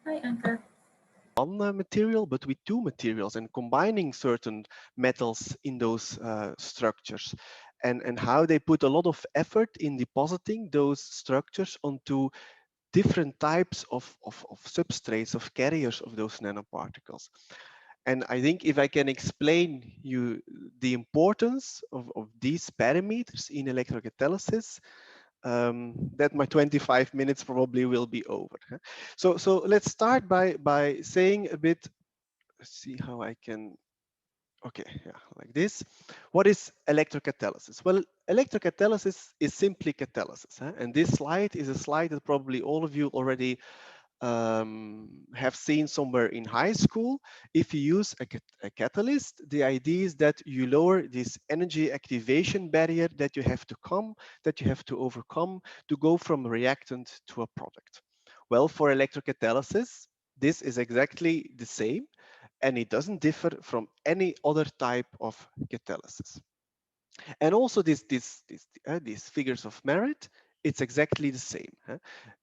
Hi, Anke. One material, but with two materials and combining certain metals in those structures. And how they put a lot of effort in depositing those structures onto different types of substrates, of carriers of those nanoparticles. And I think if I can explain you the importance of these parameters in electrocatalysis, that my 25 minutes probably will be over. So let's start by saying a bit, let's see how I can, okay, yeah, like this. What is electrocatalysis? Well, electrocatalysis is simply catalysis. And this slide is a slide that probably all of you already have seen somewhere in high school. If you use a catalyst, the idea is that you lower this energy activation barrier that you have to overcome to go from a reactant to a product. Well, for electrocatalysis, this is exactly the same, and it doesn't differ from any other type of catalysis. And also these figures of merit, it's exactly the same.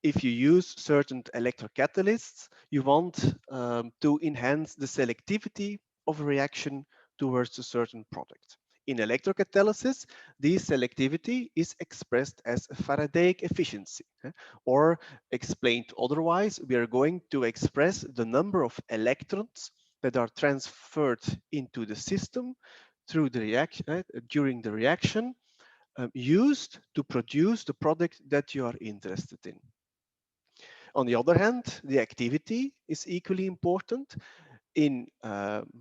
If you use certain electrocatalysts, you want to enhance the selectivity of a reaction towards a certain product. In electrocatalysis, this selectivity is expressed as a Faradaic efficiency, or explained otherwise, we are going to express the number of electrons that are transferred into the system through the reaction, during the reaction, used to produce the product that you are interested in. On the other hand, the activity is equally important. In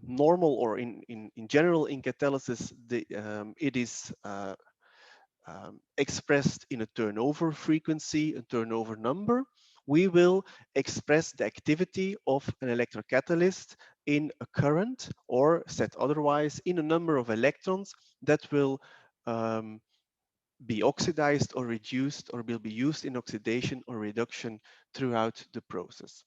normal or in general in catalysis, it is expressed in a turnover frequency, a turnover number. We will express the activity of an electrocatalyst in a current, or said otherwise, in a number of electrons that will be oxidized or reduced, or will be used in oxidation or reduction throughout the process.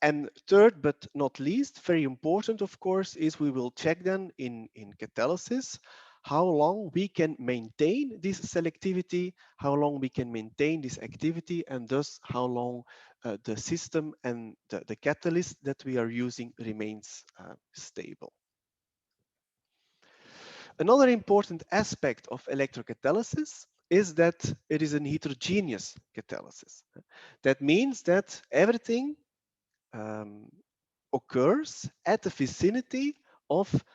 And third, but not least, very important, of course, is we will check then in catalysis how long we can maintain this selectivity, how long we can maintain this activity, and thus how long the system and the catalyst that we are using remains stable. Another important aspect of electrocatalysis is that it is a heterogeneous catalysis. That means that everything um, occurs at the vicinity of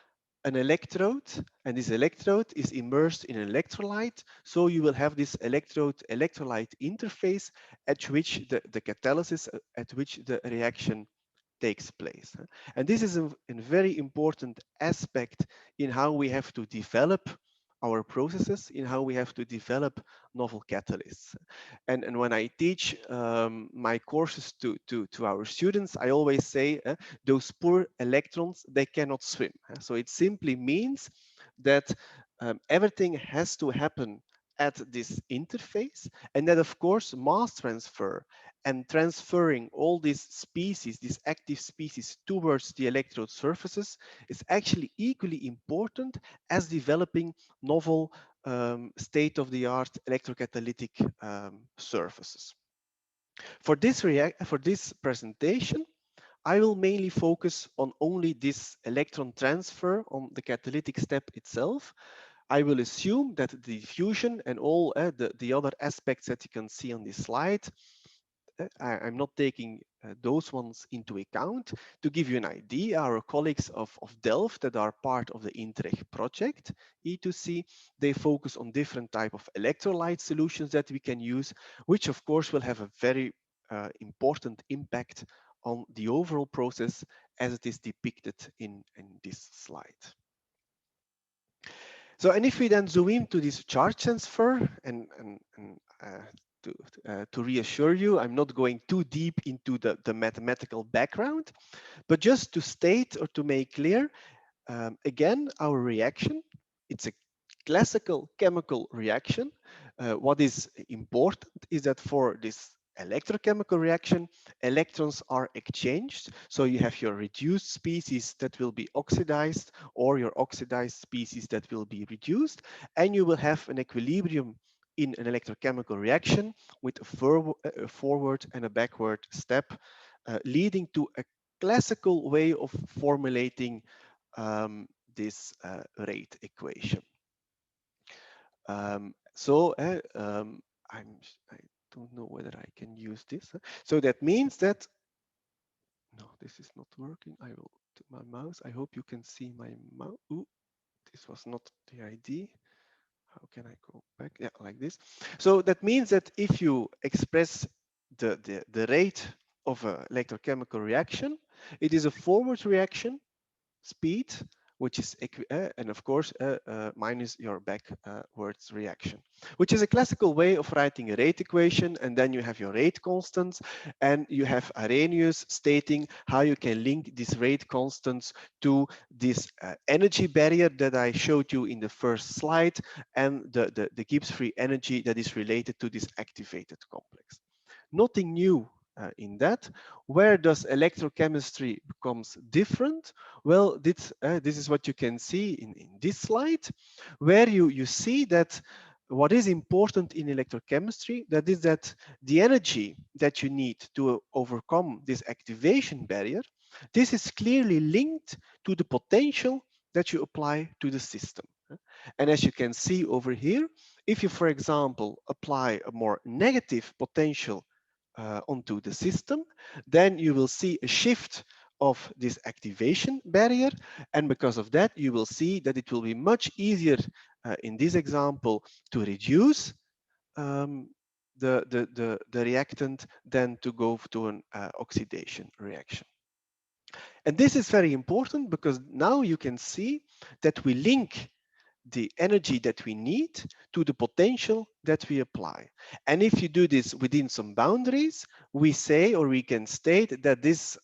an electrode, and this electrode is immersed in an electrolyte. So you will have this electrode-electrolyte interface at which the catalysis, at which the reaction takes place. And this is a very important aspect in how we have to develop our processes, in how we have to develop novel catalysts. And when I teach my courses to our students, I always say those poor electrons, they cannot swim. So it simply means that everything has to happen at this interface, and that of course mass transfer and transferring all these species, these active species, towards the electrode surfaces is actually equally important as developing novel state-of-the-art electrocatalytic surfaces. For this presentation, I will mainly focus on only this electron transfer on the catalytic step itself. I will assume that the diffusion and all the other aspects that you can see on this slide, I'm not taking those ones into account. To give you an idea, our colleagues of Delft that are part of the Interreg project, E2C, they focus on different type of electrolyte solutions that we can use, which of course will have a very important impact on the overall process as it is depicted in this slide. So, and if we then zoom into this charge transfer, to reassure you, I'm not going too deep into the mathematical background, but just to state or to make clear, again, our reaction, it's a classical chemical reaction. What is important is that for this electrochemical reaction, electrons are exchanged. So you have your reduced species that will be oxidized, or your oxidized species that will be reduced, and you will have an equilibrium in an electrochemical reaction with a forward and a backward step leading to a classical way of formulating this rate equation. I don't know whether I can use this. So that means that, no, this is not working. I will do my mouse. I hope you can see my mouse. Ooh, this was not the ID. How can I go back? Yeah, like this. So that means that if you express the rate of an electrochemical reaction, it is a forward reaction speed, which is and of course minus your backwards reaction, which is a classical way of writing a rate equation. And then you have your rate constants, and you have Arrhenius stating how you can link these rate constants to this energy barrier that I showed you in the first slide, and the Gibbs free energy that is related to this activated complex. Nothing new in that. Where does electrochemistry becomes different? Well, this is what you can see in this slide, where you see that what is important in electrochemistry, that is that the energy that you need to overcome this activation barrier, this is clearly linked to the potential that you apply to the system. And as you can see over here, if you, for example, apply a more negative potential onto the system, then you will see a shift of this activation barrier. And because of that, you will see that it will be much easier in this example to reduce the reactant than to go to an oxidation reaction. And this is very important because now you can see that we link the energy that we need to the potential that we apply. And if you do this within some boundaries, we say, or we can state that this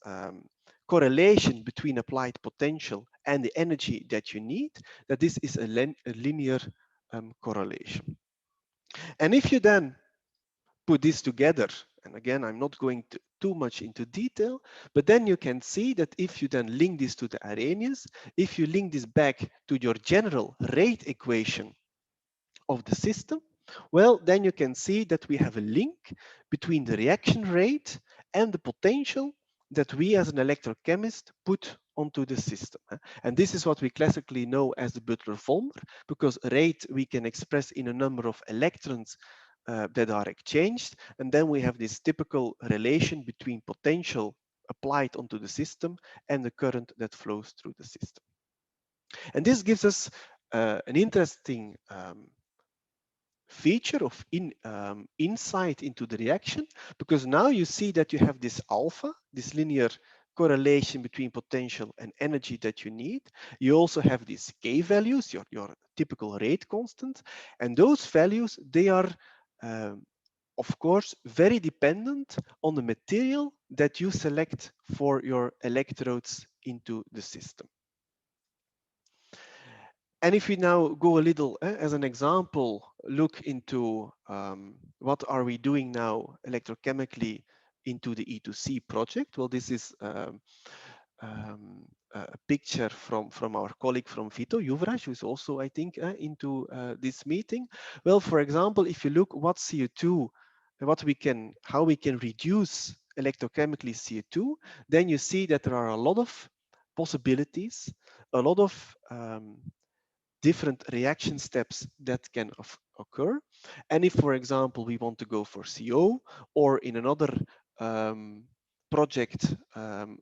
correlation between applied potential and the energy that you need, that this is a linear correlation. And if you then put this together, and again, I'm not going too much into detail, but then you can see that if you then link this to the Arrhenius, if you link this back to your general rate equation of the system, well, then you can see that we have a link between the reaction rate and the potential that we as an electrochemist put onto the system. And this is what we classically know as the Butler-Volmer, because rate we can express in a number of electrons that are exchanged. And then we have this typical relation between potential applied onto the system and the current that flows through the system. And this gives us an interesting feature of insight into the reaction, because now you see that you have this alpha, this linear correlation between potential and energy that you need. You also have these K values, your typical rate constant, and those values, they are of course very dependent on the material that you select for your electrodes into the system. And if we now go a little, as an example, look into what are we doing now electrochemically into the E2C project. Well, this is a picture from our colleague from Vito, Yuvraj, who is also, I think, into this meeting. Well, for example, if you look what CO2, how we can reduce electrochemically CO2, then you see that there are a lot of possibilities, a lot of different reaction steps that can occur. And if, for example, we want to go for CO, or in another project,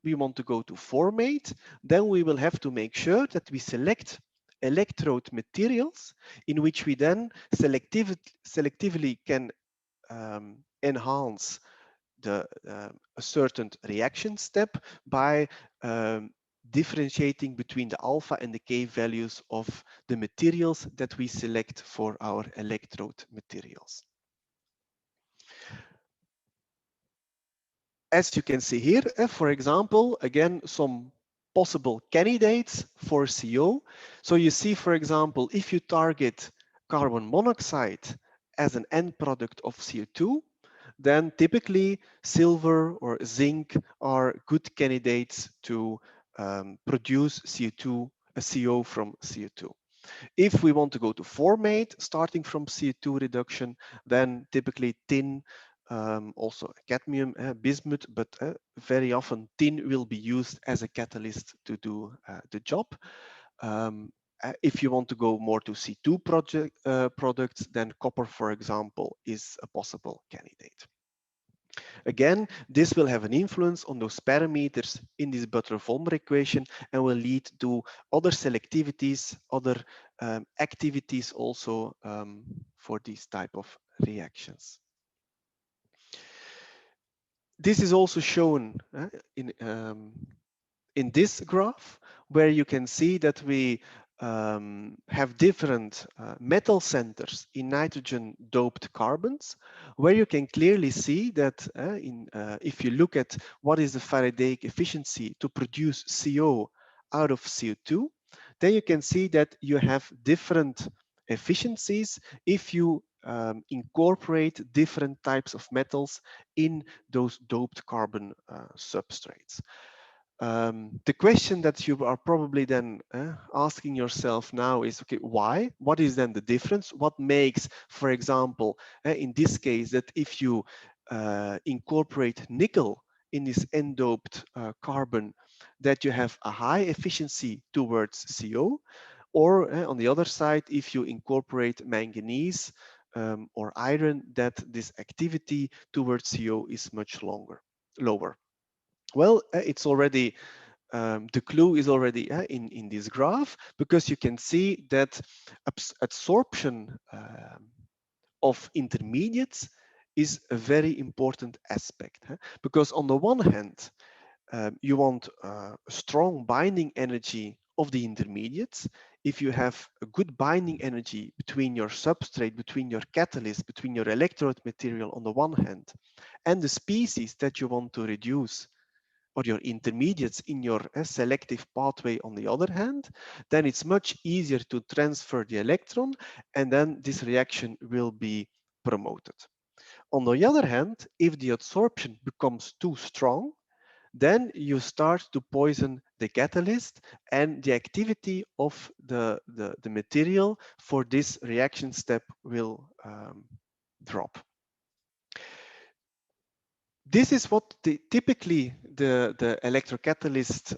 we want to go to formate, then we will have to make sure that we select electrode materials in which we then selectively can enhance a certain reaction step by differentiating between the alpha and the K values of the materials that we select for our electrode materials. As you can see here, for example, again, some possible candidates for CO. So you see, for example, if you target carbon monoxide as an end product of CO2, then typically silver or zinc are good candidates to produce CO2, a CO from CO2. If we want to go to formate, starting from CO2 reduction, then typically tin also cadmium, bismuth, but very often tin will be used as a catalyst to do the job. If you want to go more to C2 products, then copper, for example, is a possible candidate. Again, this will have an influence on those parameters in this Butler-Volmer equation and will lead to other selectivities, other activities also for these type of reactions. This is also shown in this graph, where you can see that we have different metal centers in nitrogen doped carbons, where you can clearly see that if you look at what is the Faradaic efficiency to produce CO out of CO2, then you can see that you have different efficiencies if you incorporate different types of metals in those doped carbon substrates. The question that you are probably then asking yourself now is, okay, why? What is then the difference? What makes, for example, in this case, that if you incorporate nickel in this n-doped carbon, that you have a high efficiency towards CO, or on the other side, if you incorporate manganese or iron, that this activity towards CO is much lower. Well, it's already the clue is already in this graph, because you can see that absorption of intermediates is a very important aspect. Because on the one hand, you want a strong binding energy of the intermediates. If you have a good binding energy between your substrate, between your catalyst, between your electrode material on the one hand, and the species that you want to reduce, or your intermediates in your selective pathway on the other hand, then it's much easier to transfer the electron, and then this reaction will be promoted. On the other hand, if the adsorption becomes too strong, then you start to poison the catalyst, and the activity of the material for this reaction step will drop. This is what typically the electrocatalyst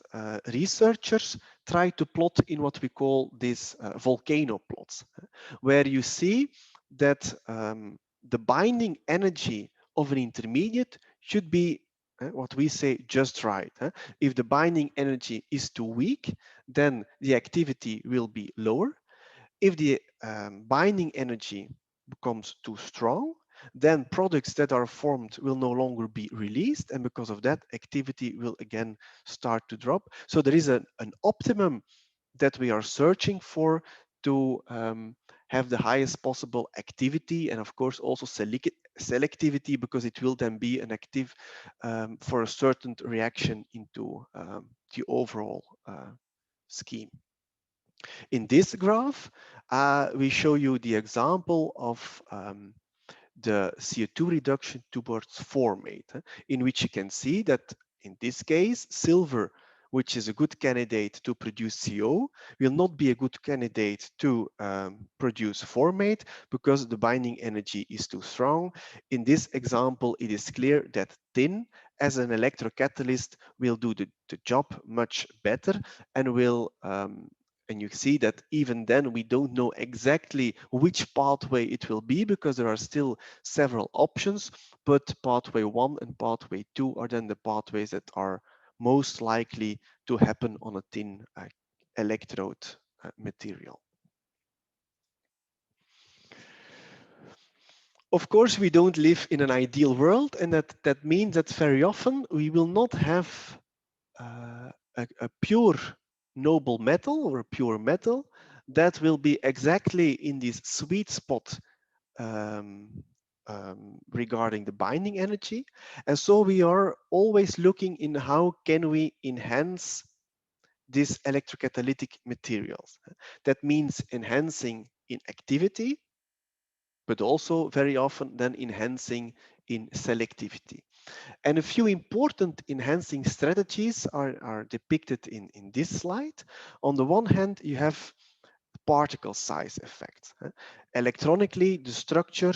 researchers try to plot in what we call these volcano plots, where you see that the binding energy of an intermediate should be what we say just right. If the binding energy is too weak, then the activity will be lower. If the binding energy becomes too strong, then products that are formed will no longer be released, and because of that, activity will again start to drop. So there is an optimum that we are searching for to have the highest possible activity, and of course also selectivity, because it will then be an active for a certain reaction into the overall scheme. In this graph, we show you the example of the CO2 reduction towards formate, in which you can see that in this case, silver, which is a good candidate to produce CO, will not be a good candidate to produce formate, because the binding energy is too strong. In this example, it is clear that tin as an electrocatalyst will do the job much better, and will and you see that even then we don't know exactly which pathway it will be, because there are still several options, but pathway 1 and pathway 2 are then the pathways that are most likely to happen on a tin electrode material. Of course, we don't live in an ideal world, and that means that very often we will not have a pure noble metal or a pure metal that will be exactly in this sweet spot regarding the binding energy. And so we are always looking in how can we enhance these electrocatalytic materials. That means enhancing in activity, but also very often then enhancing in selectivity. And a few important enhancing strategies are depicted in this slide. On the one hand, you have particle size effect. Electronically, the structure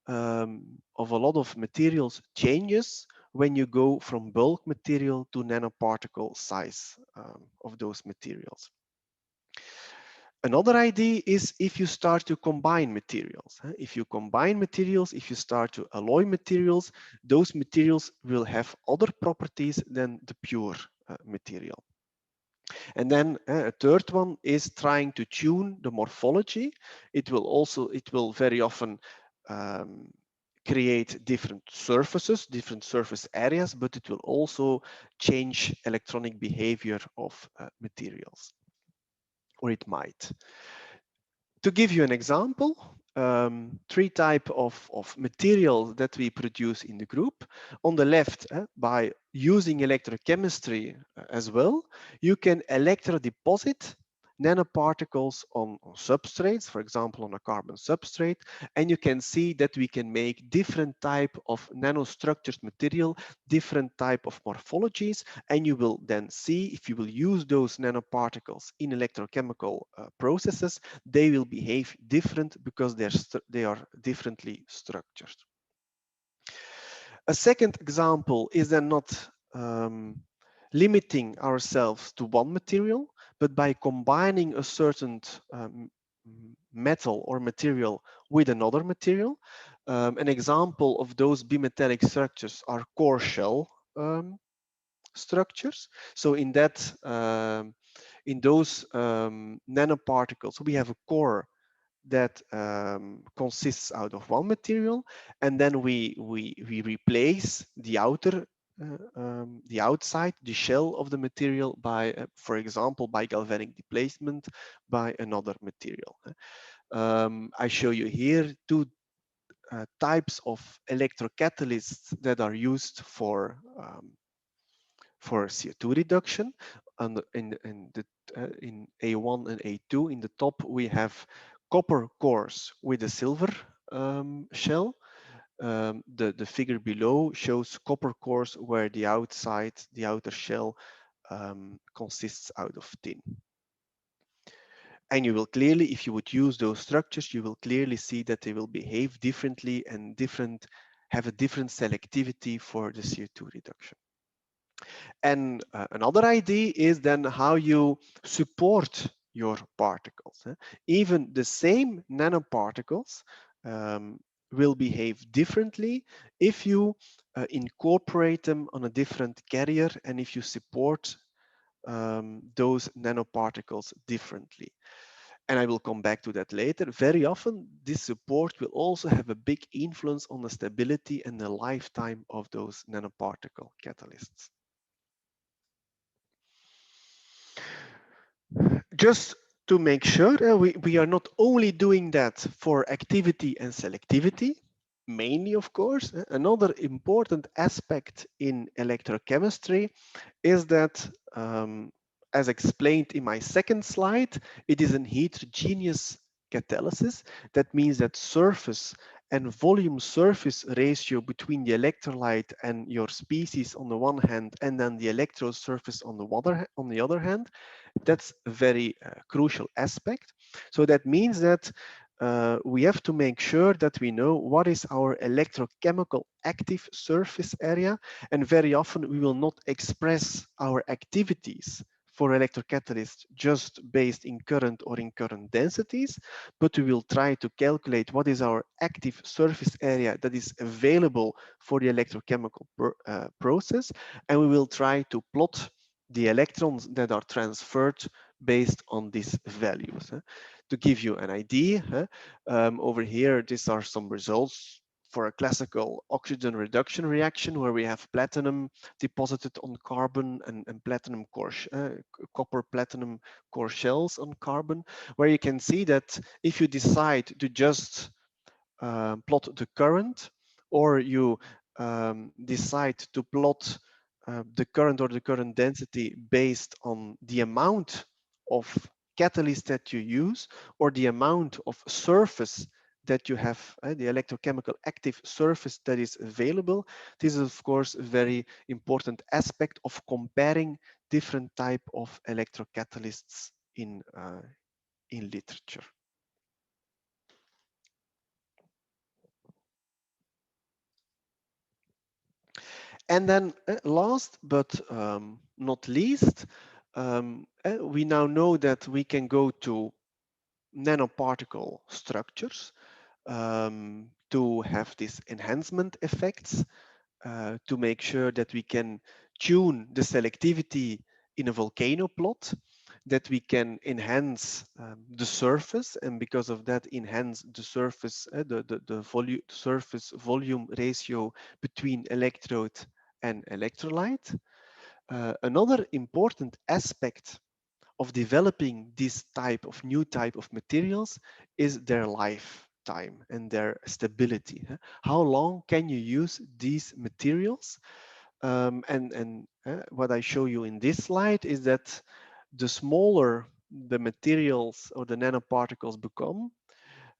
of a lot of materials changes when you go from bulk material to nanoparticle size of those materials. Another idea is if you start to combine materials. If you combine materials, if you start to alloy materials, those materials will have other properties than the pure material. And then a third one is trying to tune the morphology. It will very often create different surfaces, different surface areas, but it will also change electronic behavior of materials, or it might. To give you an example, three types of materials that we produce in the group. On the left, by using electrochemistry as well, you can electrodeposit nanoparticles on substrates, for example, on a carbon substrate, and you can see that we can make different type of nanostructured material, different type of morphologies, and you will then see if you will use those nanoparticles in electrochemical processes, they will behave different because they are differently structured. A second example is then not limiting ourselves to one material, but by combining a certain metal or material with another material. An example of those bimetallic structures are core shell structures. So in those nanoparticles, we have a core that consists out of one material, and then we replace the the outside, the shell of the material by, for example, by galvanic displacement by another material. I show you here two types of electrocatalysts that are used for CO2 reduction. And in A1 and A2, in the top, we have copper cores with a silver shell. The figure below shows copper cores where the outer shell consists out of tin. And you will clearly, if you would use those structures, you will clearly see that they will behave differently and have a different selectivity for the CO2 reduction. And another idea is then how you support your particles. Even the same nanoparticles will behave differently if you incorporate them on a different carrier and if you support those nanoparticles differently. And I will come back to that later. Very often, this support will also have a big influence on the stability and the lifetime of those nanoparticle catalysts. Just to make sure, we are not only doing that for activity and selectivity, mainly, of course. Another important aspect in electrochemistry is that, as explained in my second slide, it is a heterogeneous catalysis. That means that surface and volume surface ratio between the electrolyte and your species on the one hand, and then the electrode surface on the other hand, that's a very crucial aspect. So that means that we have to make sure that we know what is our electrochemical active surface area, and very often we will not express our activities for electrocatalysts just based in current or in current densities, but we will try to calculate what is our active surface area that is available for the electrochemical process, and we will try to plot the electrons that are transferred based on these values. To give you an idea, over here, these are some results for a classical oxygen reduction reaction where we have platinum deposited on carbon and platinum core, copper platinum core shells on carbon, where you can see that if you decide to just plot the current, or you decide to plot the current or the current density based on the amount of catalyst that you use or the amount of surface that you have, the electrochemical active surface that is available. This is, of course, a very important aspect of comparing different type of electrocatalysts in literature. And then last but not least, we now know that we can go to nanoparticle structures to have these enhancement effects, to make sure that we can tune the selectivity in a volcano plot, that we can enhance the surface, and because of that enhance the surface, the volume, surface volume ratio between electrode and electrolyte. Another important aspect of developing this type of new type of materials is their lifetime and their stability. How long can you use these materials? And what I show you in this slide is that the smaller the materials or the nanoparticles become,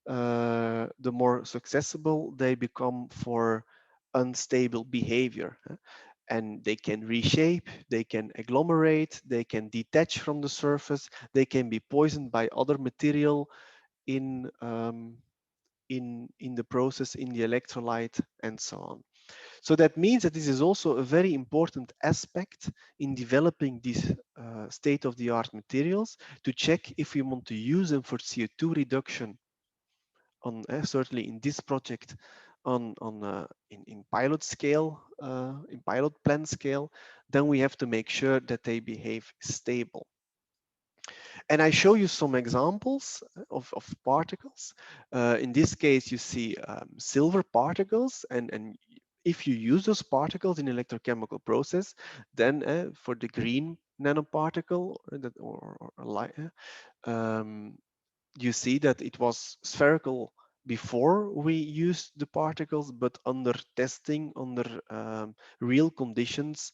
the more successful they become for unstable behavior. And they can reshape, they can agglomerate, they can detach from the surface, they can be poisoned by other material in the process, in the electrolyte, and so on. So that means that this is also a very important aspect in developing these state-of-the-art materials, to check if we want to use them for CO2 reduction on certainly in this project in pilot scale, in pilot plant scale. Then we have to make sure that they behave stable. And I show you some examples of particles. In this case, you see silver particles, and if you use those particles in electrochemical process, then for the green nanoparticle you see that it was spherical before we used the particles, but under testing, under real conditions,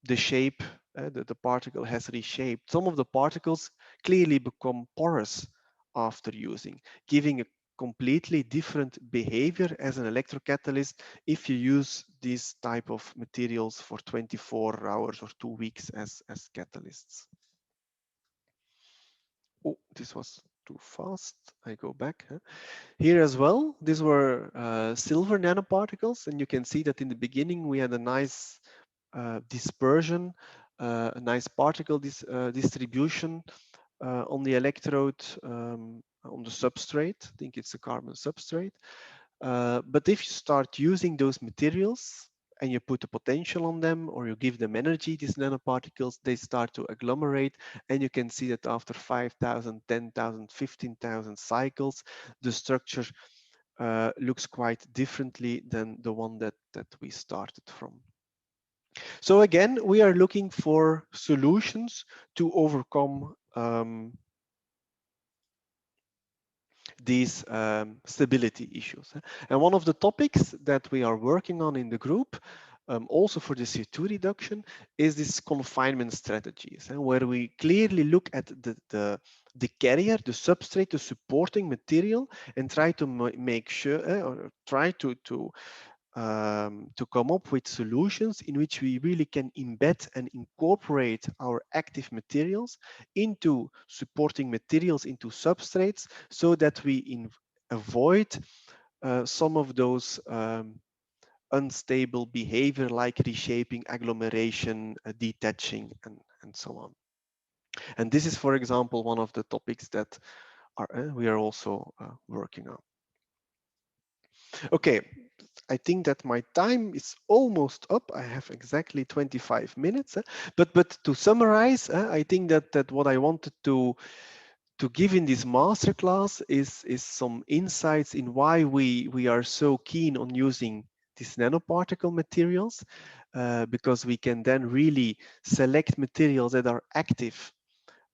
the shape, the particle has reshaped. Some of the particles clearly become porous after using, giving a completely different behavior as an electrocatalyst if you use these type of materials for 24 hours or 2 weeks as catalysts. Oh, this was too fast. I go back. Here as well, these were silver nanoparticles, and you can see that in the beginning we had a nice dispersion, a nice particle distribution on the electrode, on the substrate. I think it's a carbon substrate. But if you start using those materials and you put a potential on them, or you give them energy, these nanoparticles, they start to agglomerate. And you can see that after 5,000, 10,000, 15,000 cycles, the structure looks quite differently than the one that we started from. So again, we are looking for solutions to overcome these stability issues. And one of the topics that we are working on in the group, also for the CO2 reduction, is this confinement strategies, where we clearly look at the carrier, the substrate, the supporting material, and try to make sure, or try to come up with solutions in which we really can embed and incorporate our active materials into supporting materials, into substrates, so that we avoid some of those unstable behavior like reshaping, agglomeration, detaching, and so on. And this is, for example, one of the topics that we are also working on. Okay, I think that my time is almost up. I have exactly 25 minutes. But to summarize, I think that what I wanted to give in this masterclass is some insights in why we are so keen on using these nanoparticle materials, because we can then really select materials that are active,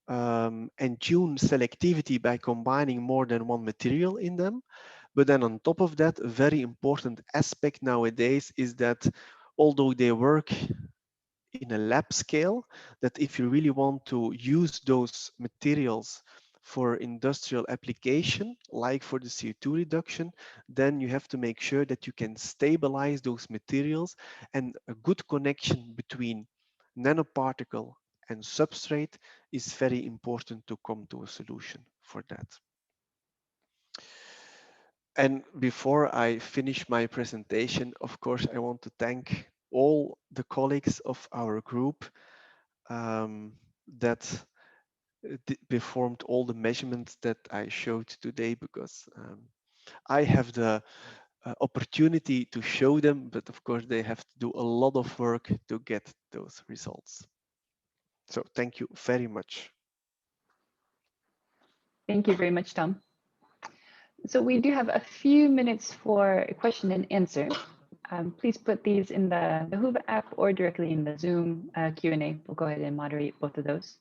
and tune selectivity by combining more than one material in them. But then on top of that, a very important aspect nowadays is that although they work in a lab scale, that if you really want to use those materials for industrial application, like for the CO2 reduction, then you have to make sure that you can stabilize those materials, and a good connection between nanoparticle and substrate is very important to come to a solution for that. And before I finish my presentation, of course, I want to thank all the colleagues of our group that performed all the measurements that I showed today, because I have the opportunity to show them, but of course they have to do a lot of work to get those results. So thank you very much. Thank you very much, Tom. So we do have a few minutes for a question and answer. Please put these in the Whova app or directly in the Zoom Q&A. We'll go ahead and moderate both of those.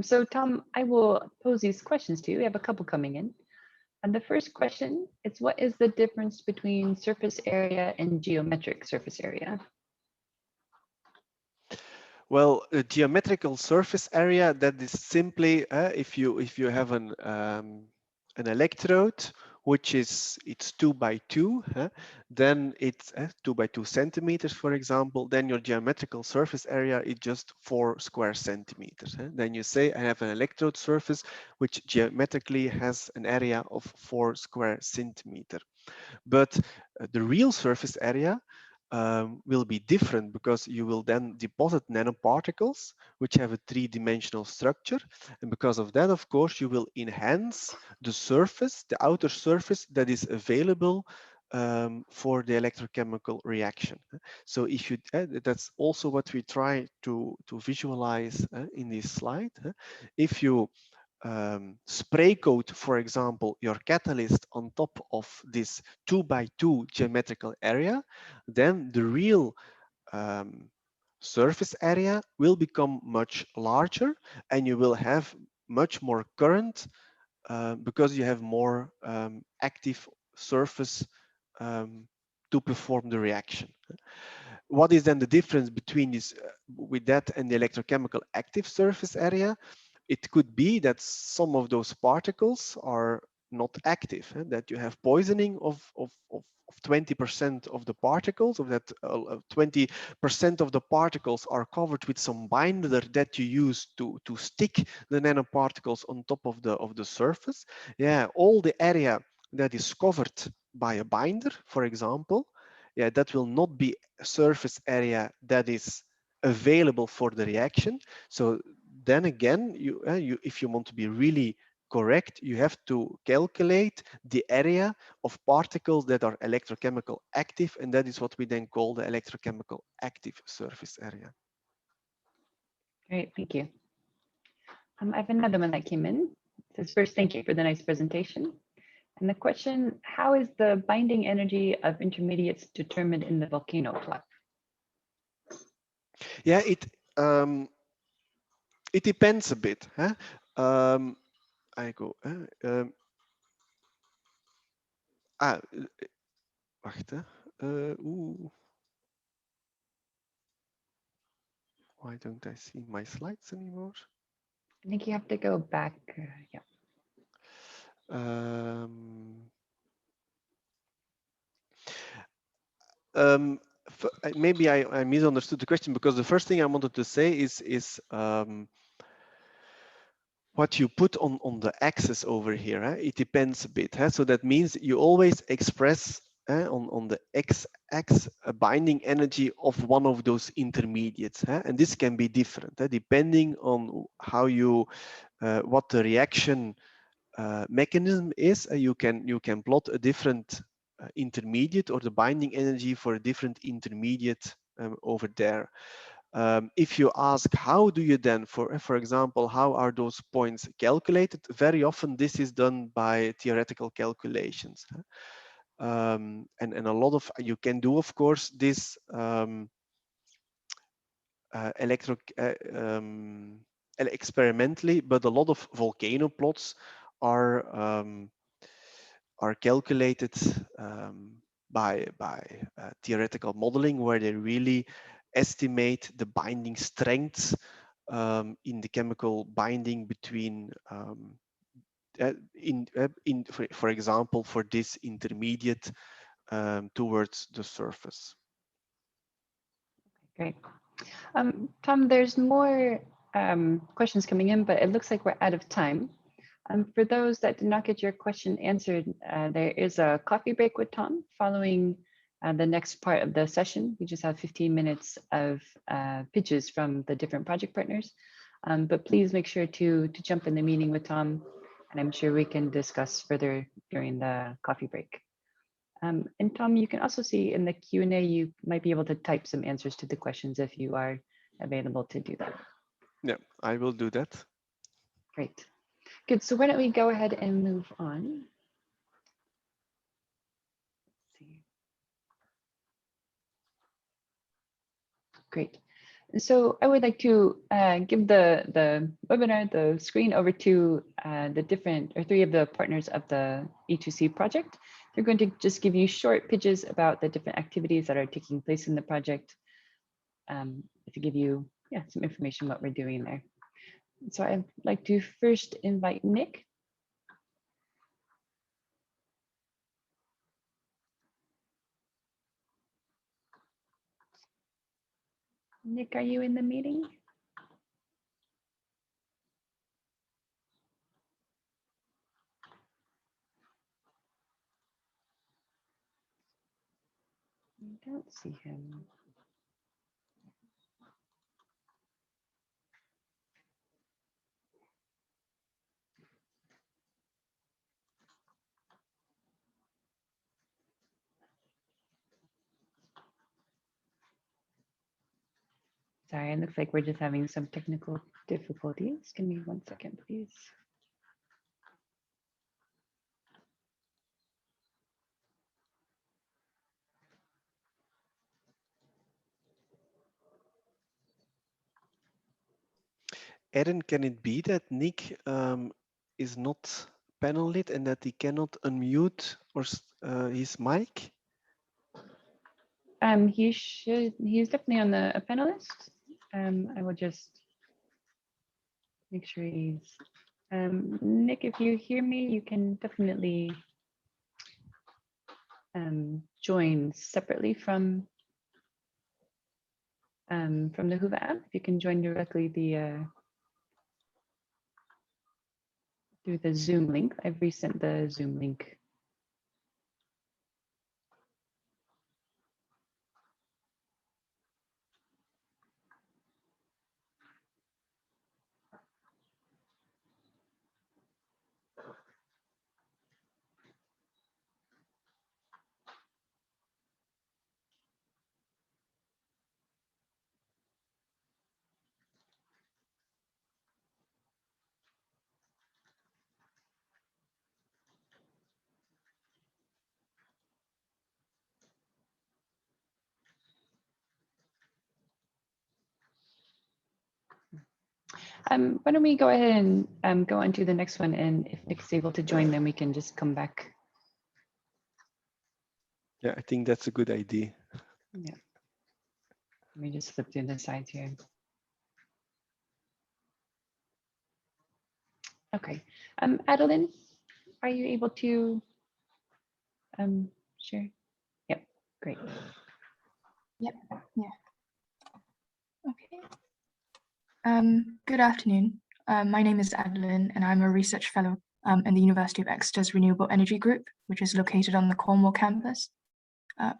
So Tom, I will pose these questions to you. We have a couple coming in. And the first question is, what is the difference between surface area and geometric surface area? Well, a geometrical surface area, that is simply if you have an electrode, which is it's 2 by 2, then it's 2 by 2 centimeters, for example. Then your geometrical surface area is just 4 square centimeters. Then you say I have an electrode surface which geometrically has an area of 4 square centimeter. But the real surface area will be different, because you will then deposit nanoparticles which have a three-dimensional structure, and because of that, of course, you will enhance the surface, the outer surface that is available for the electrochemical reaction. So if you, that's also what we try to visualize in this slide. If you spray coat, for example, your catalyst on top of this 2 by 2 geometrical area, then the real surface area will become much larger, and you will have much more current because you have more active surface to perform the reaction. What is then the difference between this with that and the electrochemical active surface area? It could be that some of those particles are not active, that you have poisoning of 20% of the particles, of that 20% of the particles are covered with some binder that you use to stick the nanoparticles on top of the surface. Yeah, all the area that is covered by a binder, for example, yeah, that will not be a surface area that is available for the reaction. So then again, if you want to be really correct, you have to calculate the area of particles that are electrochemical active, and that is what we then call the electrochemical active surface area. Great, thank you. I have another one that came in. It says, first, thank you for the nice presentation. And the question, how is the binding energy of intermediates determined in the volcano plot? Yeah, it depends a bit. I go. Wacht. Why don't I see my slides anymore? I think you have to go back. Yeah. Maybe I misunderstood the question, because the first thing I wanted to say is what you put on the axis over here. It depends a bit. So that means you always express on the x-axis a binding energy of one of those intermediates, and this can be different depending on how you what the reaction mechanism is. You can plot a different intermediate, or the binding energy for a different intermediate over there. If you ask how do you then, for example, how are those points calculated? Very often this is done by theoretical calculations. And a lot of, you can do, of course, this experimentally, but a lot of volcano plots are calculated by theoretical modeling, where they really estimate the binding strengths in the chemical binding between for example, for this intermediate towards the surface. Great. Tom, there's more questions coming in, but it looks like we're out of time. For those that did not get your question answered, there is a coffee break with Tom following The next part of the session, we just have 15 minutes of pitches from the different project partners. But please make sure to jump in the meeting with Tom, and I'm sure we can discuss further during the coffee break. And Tom, you can also see in the Q&A, you might be able to type some answers to the questions if you are available to do that. Yeah, I will do that. Great. Good. So why don't we go ahead and move on? Let's see. Great. So I would like to give the webinar, the screen over to the three of the partners of the E2C project. They're going to just give you short pitches about the different activities that are taking place in the project to give you some information what we're doing there. So I'd like to first invite Nick. Nick, are you in the meeting? I don't see him. Sorry, it looks like we're just having some technical difficulties. Give me 1 second, please. Erin, can it be that Nick is not panel lit and that he cannot unmute or his mic? He's definitely on a panelist. I will just make sure he's Nick, if you hear me, you can definitely join separately from the Whova app. If you can join directly through the Zoom link. I've resent the Zoom link. Why don't we go ahead and go on to the next one, and if Nick's able to join, then we can just come back. Yeah, I think that's a good idea. Yeah. Let me just flip to the sides here. Okay. Adeline, are you able to share? Yep, great. Yep, yeah. Okay. Good afternoon. My name is Adeline, and I'm a research fellow in the University of Exeter's Renewable Energy Group, which is located on the Cornwall campus,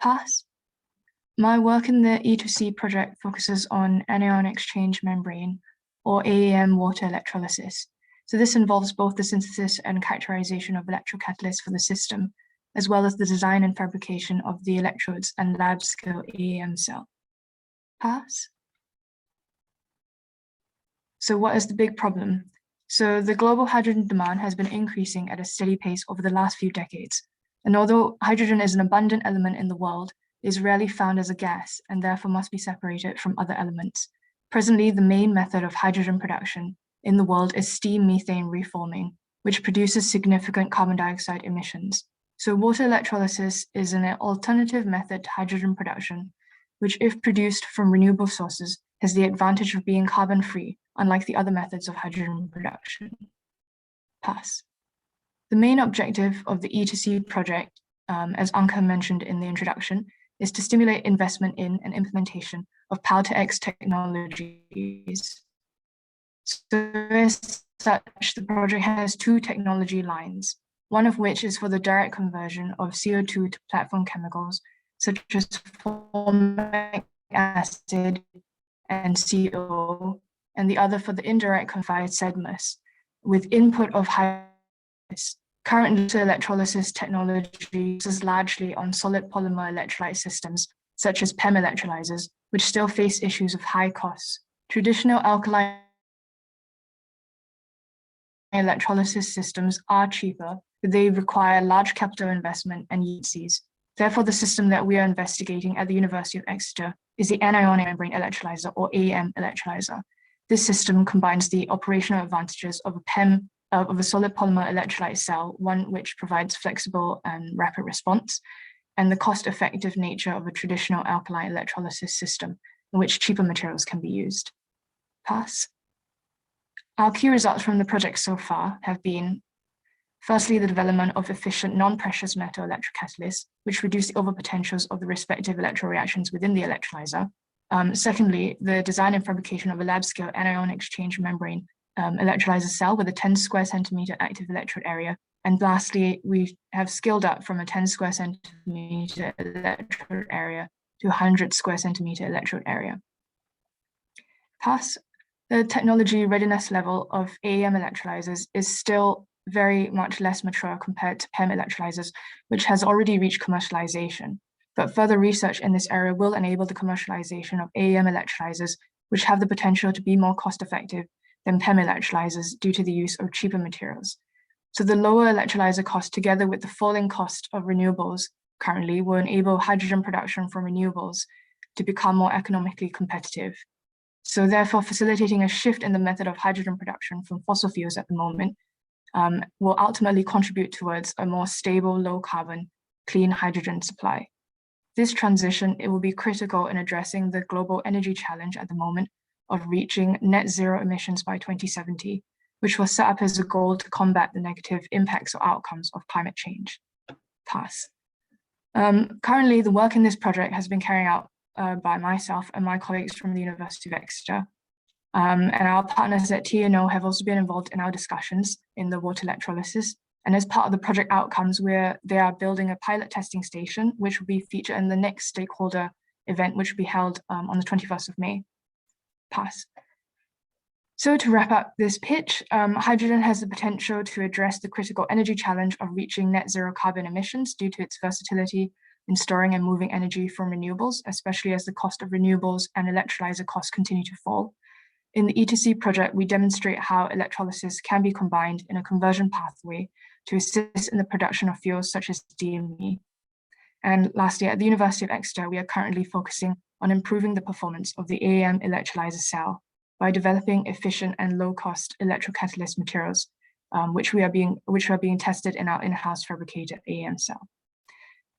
PASS. My work in the E2C project focuses on anion exchange membrane, or AEM water electrolysis. So this involves both the synthesis and characterization of electrocatalysts for the system, as well as the design and fabrication of the electrodes and lab-scale AEM cell. PASS. So what is the big problem? So the global hydrogen demand has been increasing at a steady pace over the last few decades. And although hydrogen is an abundant element in the world, it is rarely found as a gas and therefore must be separated from other elements. Presently, the main method of hydrogen production in the world is steam methane reforming, which produces significant carbon dioxide emissions. So water electrolysis is an alternative method to hydrogen production, which if produced from renewable sources, has the advantage of being carbon-free, unlike the other methods of hydrogen production. PASS. The main objective of the E2C project, as Anka mentioned in the introduction, is to stimulate investment in and implementation of Power-to-X technologies. So as such, the project has two technology lines, one of which is for the direct conversion of CO2 to platform chemicals, such as formic acid and CO, and the other for the indirect confined sediments, with input of hydrolysis. Current electrolysis technology is largely on solid polymer electrolyte systems, such as PEM electrolyzers, which still face issues of high costs. Traditional alkaline electrolysis systems are cheaper, but they require large capital investment and E2Cs. Therefore, the system that we are investigating at the University of Exeter is the anionic membrane electrolyzer, or AEM electrolyzer. This system combines the operational advantages of a PEM, of a solid polymer electrolyte cell, one which provides flexible and rapid response, and the cost-effective nature of a traditional alkaline electrolysis system, in which cheaper materials can be used. Pass. Our key results from the project so far have been, firstly, the development of efficient non-precious metal electrocatalysts, which reduce the overpotentials of the respective electroreactions within the electrolyzer. Secondly, the design and fabrication of a lab-scale anion exchange membrane electrolyzer cell with a 10 square centimeter active electrode area. And lastly, we have scaled up from a 10 square centimeter electrode area to 100 square centimeter electrode area. Pass. The technology readiness level of AEM electrolyzers is still very much less mature compared to PEM electrolyzers, which has already reached commercialization. But further research in this area will enable the commercialization of AEM electrolyzers, which have the potential to be more cost-effective than PEM electrolyzers due to the use of cheaper materials. So the lower electrolyzer cost, together with the falling cost of renewables currently, will enable hydrogen production from renewables to become more economically competitive. So therefore, facilitating a shift in the method of hydrogen production from fossil fuels at the moment will ultimately contribute towards a more stable, low carbon, clean hydrogen supply. This transition, it will be critical in addressing the global energy challenge at the moment of reaching net zero emissions by 2070, which was set up as a goal to combat the negative impacts or outcomes of climate change. Pass. Currently, the work in this project has been carried out by myself and my colleagues from the University of Exeter. And our partners at TNO have also been involved in our discussions in the water electrolysis. And as part of the project outcomes, they are building a pilot testing station, which will be featured in the next stakeholder event, which will be held on the 21st of May. Pass. So to wrap up this pitch, hydrogen has the potential to address the critical energy challenge of reaching net zero carbon emissions due to its versatility in storing and moving energy from renewables, especially as the cost of renewables and electrolyzer costs continue to fall. In the E2C project, we demonstrate how electrolysis can be combined in a conversion pathway to assist in the production of fuels such as DME. And lastly, at the University of Exeter, we are currently focusing on improving the performance of the AEM electrolyzer cell by developing efficient and low-cost electrocatalyst materials, which are being tested in our in-house fabricated AEM cell.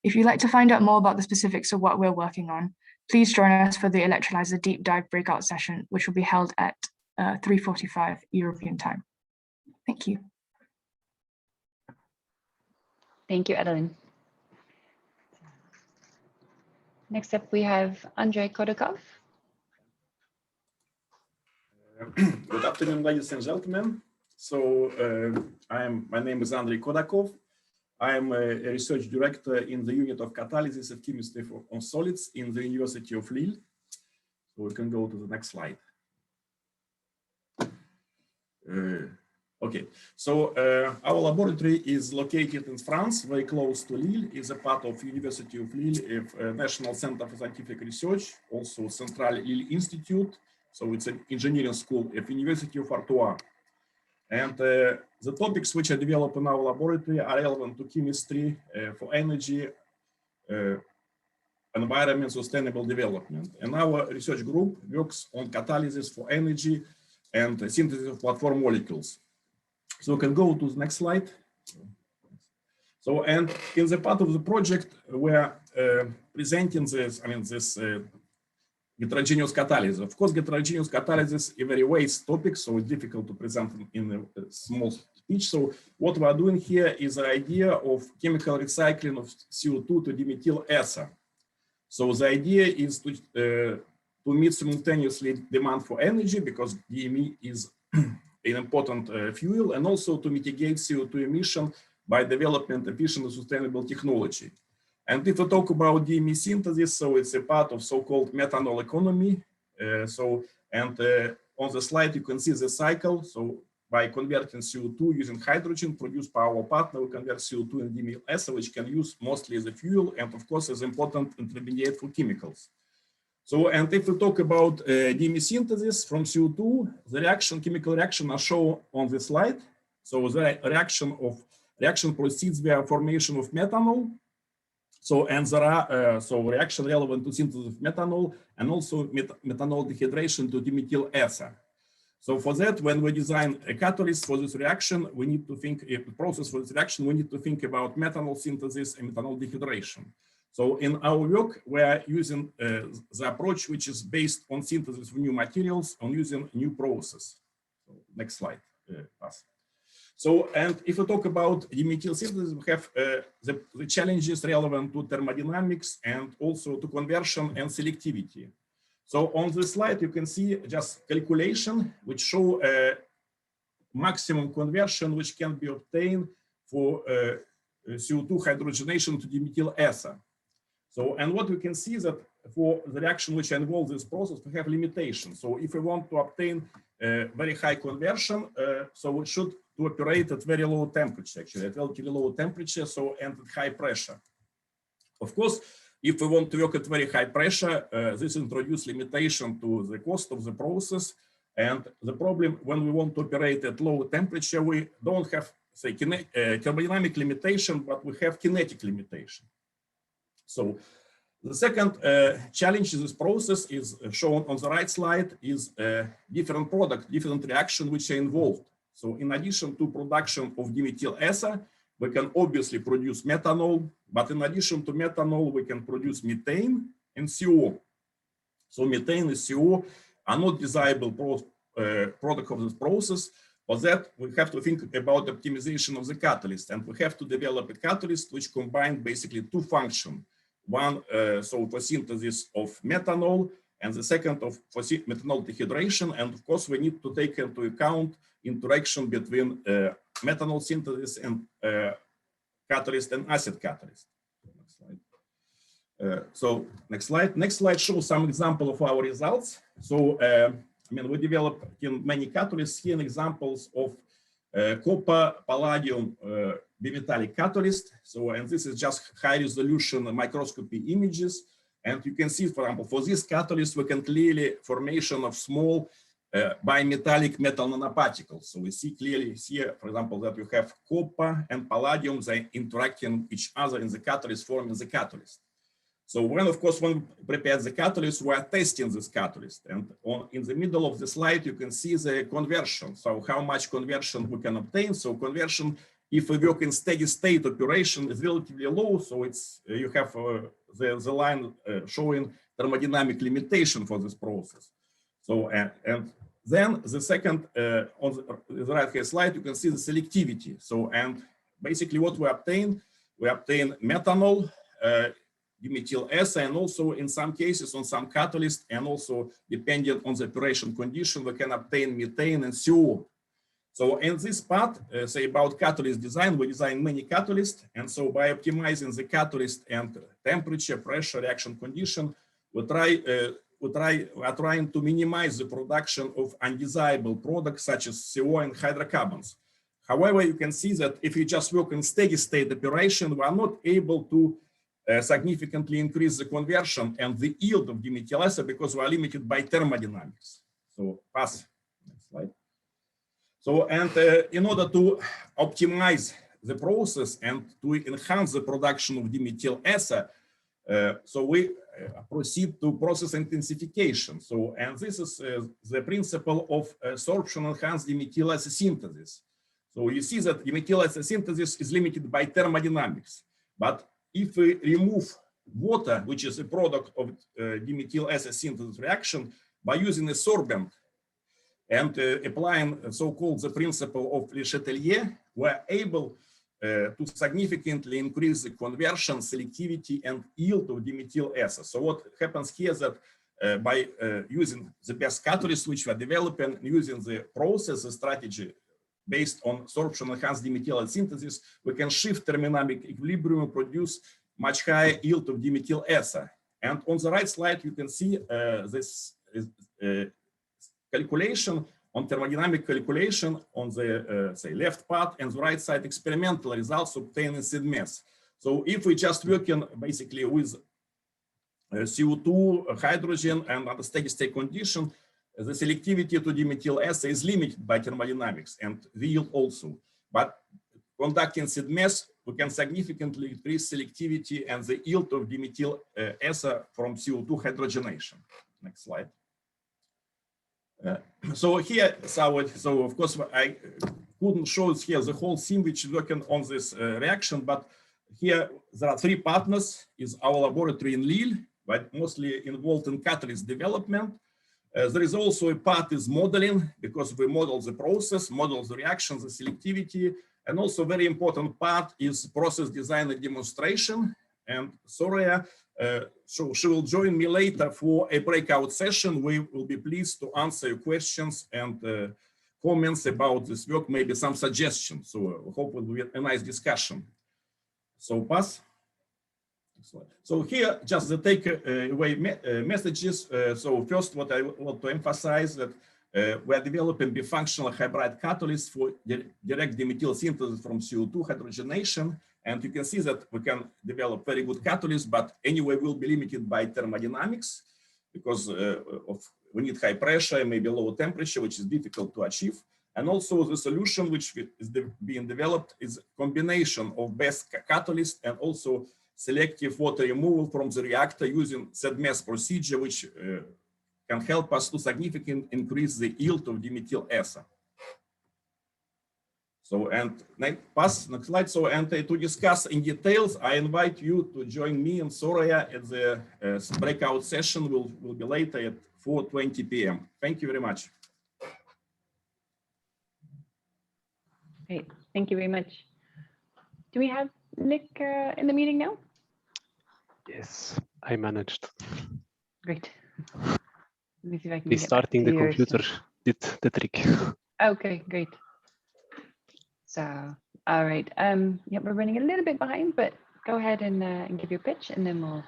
If you'd like to find out more about the specifics of what we're working on, please join us for the electrolyzer deep dive breakout session, which will be held at 3:45 European time. Thank you. Thank you, Adeline. Next up, we have Andrei Kodakov. Good afternoon, ladies and gentlemen. So my name is Andrei Kodakov. I am a research director in the unit of catalysis of chemistry on solids in the University of Lille. So we can go to the next slide. Okay, so our laboratory is located in France, very close to Lille. It's a part of University of Lille, National Center for Scientific Research, also Central Lille Institute. So it's an engineering school at University of Artois. And the topics which are developed in our laboratory are relevant to chemistry, for energy, environment, sustainable development. And our research group works on catalysis for energy and synthesis of platform molecules. So we can go to the next slide. So, and in the part of the project, we're presenting this, this heterogeneous catalysis. Of course, heterogeneous catalysis is a very vast topic, so it's difficult to present in a small speech. So what we are doing here is the idea of chemical recycling of CO2 to dimethyl ether. So the idea is to meet simultaneously demand for energy, because DME is an important fuel, and also to mitigate CO2 emission by development efficient and sustainable technology. And if we talk about DME synthesis, so it's a part of so-called methanol economy. On the slide, you can see the cycle. So by converting CO2 using hydrogen produced by our partner, we convert CO2 in EASA, which can use mostly as a fuel, and of course, as important intermediate for chemicals. So, and if we talk about DME synthesis from CO2, the chemical reaction are shown on the slide. So the reaction proceeds via formation of methanol. So, and there are reaction relevant to synthesis of methanol and also methanol dehydration to dimethyl ether. So for that, when we design a catalyst for this reaction, we need to think a process for this reaction. We need to think about methanol synthesis and methanol dehydration. So in our work, we are using the approach which is based on synthesis of new materials, on using new process. So next slide, pass. So, and if we talk about dimethyl synthesis, we have the challenges relevant to thermodynamics and also to conversion and selectivity. So on this slide, you can see just calculation, which show maximum conversion, which can be obtained for CO2 hydrogenation to dimethyl ether. So, and what we can see is that for the reaction which involves this process, we have limitations. So if we want to obtain very high conversion, so we should to operate at very low temperature, actually at relatively low temperature, so and at high pressure. Of course, if we want to work at very high pressure, this introduces limitation to the cost of the process. And the problem when we want to operate at low temperature, we don't have, say, thermodynamic limitation, but we have kinetic limitation. So the second challenge in this process is shown on the right slide is different product, different reaction which are involved. So in addition to production of dimethyl ether, we can obviously produce methanol, but in addition to methanol, we can produce methane and CO. So methane and CO are not desirable product of this process. For that, we have to think about optimization of the catalyst, and we have to develop a catalyst which combines basically two functions. One, so for synthesis of methanol, and the second for methanol dehydration. And of course, we need to take into account interaction between methanol synthesis and catalyst and acid catalyst. Next slide. So next slide. Next slide shows some example of our results. So I mean, we developed in many catalysts here examples of copper, palladium, bimetallic catalyst. So, and this is just high resolution microscopy images. And you can see, for example, for this catalyst, we can clearly formation of small bimetallic metal nanoparticles. So we see clearly here, for example, that you have copper and palladium, they interacting each other in the catalyst, forming the catalyst. So when, of course, when we prepare the catalyst, we are testing this catalyst. And in the middle of the slide, you can see the conversion. So how much conversion we can obtain. So conversion, if we work in steady state operation, is relatively low. So it's you have the line showing thermodynamic limitation for this process. So and then the second on the right hand slide, you can see the selectivity. So and basically what we obtain methanol, dimethyl ether, and also in some cases on some catalyst, and also depending on the operation condition, we can obtain methane and CO. So in this part, say about catalyst design, we design many catalysts, and so by optimizing the catalyst and temperature, pressure, reaction condition, we are trying to minimize the production of undesirable products such as CO and hydrocarbons. However, you can see that if you just work in steady state operation, we are not able to significantly increase the conversion and the yield of dimethyl ether because we are limited by thermodynamics. So pass, next slide. So, and in order to optimize the process and to enhance the production of dimethyl ether, so we proceed to process intensification. So, and this is the principle of sorption enhanced dimethyl ether synthesis. So you see that dimethyl ether synthesis is limited by thermodynamics, but if we remove water, which is a product of dimethyl ether synthesis reaction, by using a sorbent and applying so-called the principle of Le Chatelier, we're able to significantly increase the conversion, selectivity, and yield of dimethyl ether. So what happens here is that by using the best catalyst which we are developing, using the process, the strategy based on sorption enhanced dimethyl ether synthesis, we can shift thermodynamic equilibrium and produce much higher yield of dimethyl ether. And on the right slide, you can see this calculation on thermodynamic calculation on the say left part, and the right side experimental results obtained in SIDMES. So if we just working basically with CO2, hydrogen, and under steady state condition, the selectivity to dimethyl ether is limited by thermodynamics and the yield also. But conducting SIDMES, we can significantly increase selectivity and the yield of dimethyl ether from CO2 hydrogenation. Next slide. So here, so of course, I couldn't show here the whole team which is working on this reaction, but here there are 3 partners. Is our laboratory in Lille, but mostly involved in catalyst development. There is also a part is modeling, because we model the process, model the reaction, the selectivity, and also very important part is process design and demonstration. And Soraya, so she will join me later for a breakout session. We will be pleased to answer your questions and comments about this work, maybe some suggestions. So I hope it will be a nice discussion. So pass. So here, just the takeaway messages. So first, what I want to emphasize that we are developing bifunctional hybrid catalysts for direct dimethyl synthesis from CO2 hydrogenation. And you can see that we can develop very good catalysts, but anyway, we'll be limited by thermodynamics because we need high pressure and maybe low temperature, which is difficult to achieve. And also the solution which is being developed is a combination of best catalyst and also selective water removal from the reactor using SIDMES procedure, which can help us to significantly increase the yield of dimethyl ether. So, and next slide. So, and to discuss in details, I invite you to join me and Soraya at the breakout session. Will be later at 4:20 p.m. Thank you very much. Great, thank you very much. Do we have Nick in the meeting now? Yes, I managed. Great. Let me see if I can Restarting the computer did the trick. Okay, great. So, all right. Yeah, we're running a little bit behind, but go ahead and give your pitch, and then we'll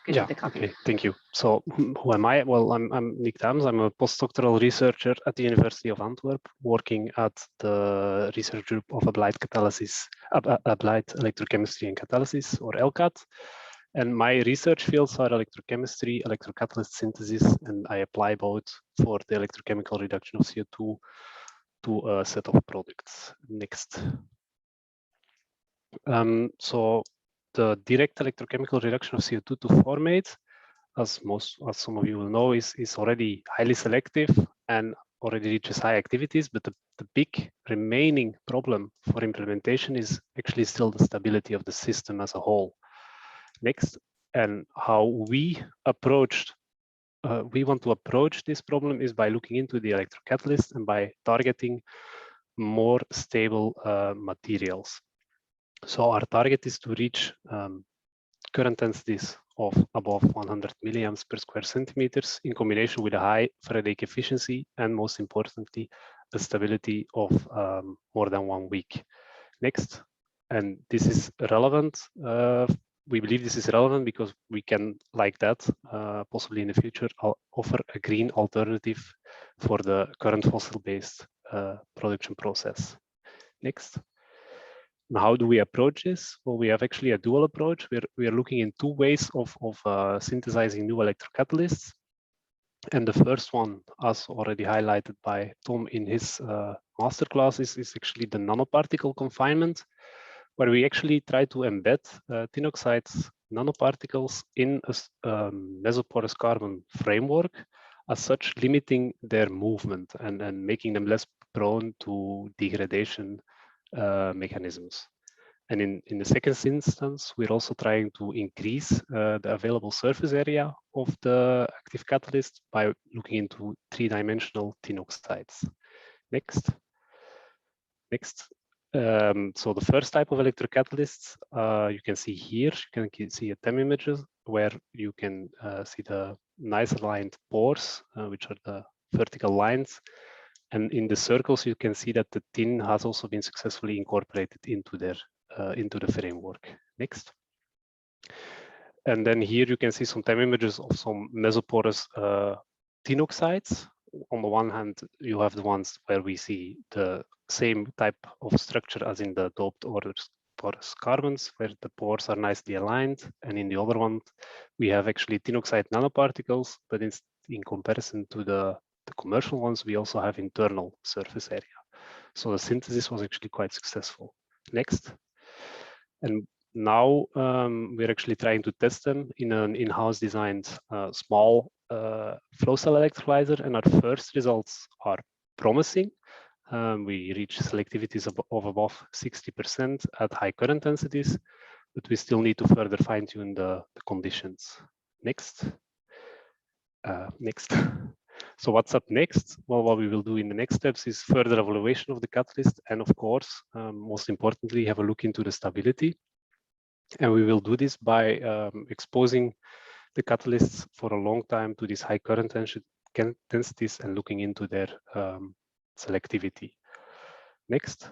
get to the copy. Okay, thank you. So, who am I? Well, I'm Nick Dames. I'm a postdoctoral researcher at the University of Antwerp, working at the research group of applied electrochemistry and catalysis, or ELCAT. And my research fields are electrochemistry, electrocatalyst synthesis, and I apply both for the electrochemical reduction of CO2 to a set of products. Next. So the direct electrochemical reduction of CO2 to formate, as some of you will know, is already highly selective and already reaches high activities, but the big remaining problem for implementation is actually still the stability of the system as a whole. Next, and how we want to approach this problem is by looking into the electrocatalyst and by targeting more stable materials. So our target is to reach current densities of above 100 milliamps per square centimeters in combination with a high Faraday efficiency and, most importantly, a stability of more than 1 week. Next, and this is relevant. We believe this is relevant because we can, like that, possibly in the future, offer a green alternative for the current fossil-based production process. Next. Now, how do we approach this? Well, we have actually a dual approach. We are looking in 2 ways of synthesizing new electrocatalysts. And the first one, as already highlighted by Tom in his masterclass, is actually the nanoparticle confinement, where we actually try to embed tin oxides nanoparticles in a mesoporous carbon framework, as such limiting their movement and making them less prone to degradation mechanisms. And in the second instance, we're also trying to increase the available surface area of the active catalyst by looking into 3-dimensional tin oxides. Next. So the first type of electrocatalysts you can see here. You can see a TEM images where you can see the nice aligned pores, which are the vertical lines. And in the circles, you can see that the tin has also been successfully incorporated into the framework. Next. And then here you can see some time images of some mesoporous tin oxides. On the one hand, you have the ones where we see the same type of structure as in the doped porous carbons, where the pores are nicely aligned. And in the other one, we have actually tin oxide nanoparticles, but in comparison to the commercial ones, we also have internal surface area. So the synthesis was actually quite successful. Next. And now we're actually trying to test them in an in-house designed small flow cell electrolyzer, and our first results are promising. We reach selectivities of above 60% at high current densities, but we still need to further fine-tune the conditions. Next. Next. So what's up next? Well, what we will do in the next steps is further evaluation of the catalyst, and of course, most importantly, have a look into the stability. And we will do this by exposing the catalysts for a long time to these high current densities and looking into their selectivity. Next.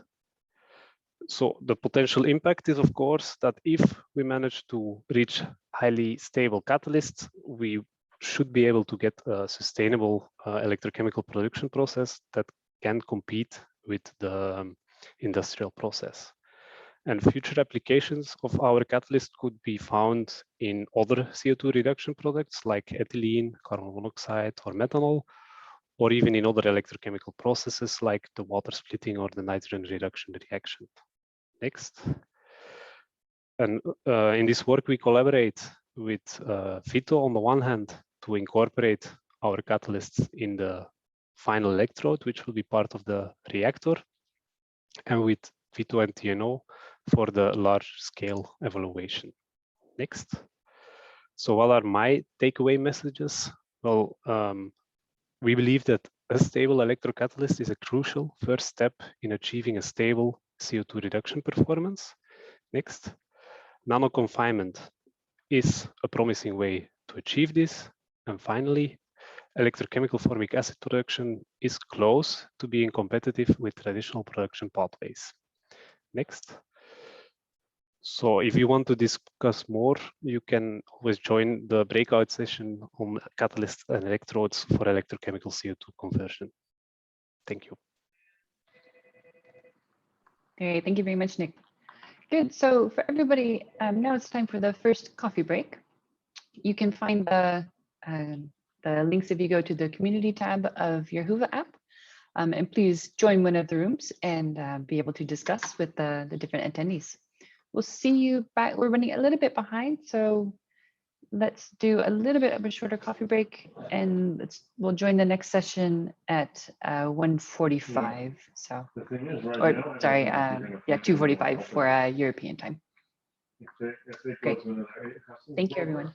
So the potential impact is, of course, that if we manage to reach highly stable catalysts, we should be able to get a sustainable electrochemical production process that can compete with the industrial process. And future applications of our catalyst could be found in other CO2 reduction products like ethylene, carbon monoxide, or methanol, or even in other electrochemical processes like the water splitting or the nitrogen reduction reaction. Next. And in this work, we collaborate with Vito on the one hand to incorporate our catalysts in the final electrode, which will be part of the reactor, and with Vito and TNO for the large scale evaluation. Next. So what are my takeaway messages? Well, we believe that a stable electrocatalyst is a crucial first step in achieving a stable CO2 reduction performance. Next. Nano confinement is a promising way to achieve this. And finally, electrochemical formic acid production is close to being competitive with traditional production pathways. Next. So if you want to discuss more, you can always join the breakout session on catalysts and electrodes for electrochemical CO2 conversion. Thank you. Great, thank you very much, Nick. Good, so for everybody, now it's time for the first coffee break. You can find the links if you go to the community tab of your Whova app. And please join one of the rooms and be able to discuss with the different attendees. We'll see you back. We're running a little bit behind, so let's do a little bit of a shorter coffee break, and we'll join the next session at 1:45. So, or sorry, yeah, 2:45 for European time. Great. Thank you, everyone.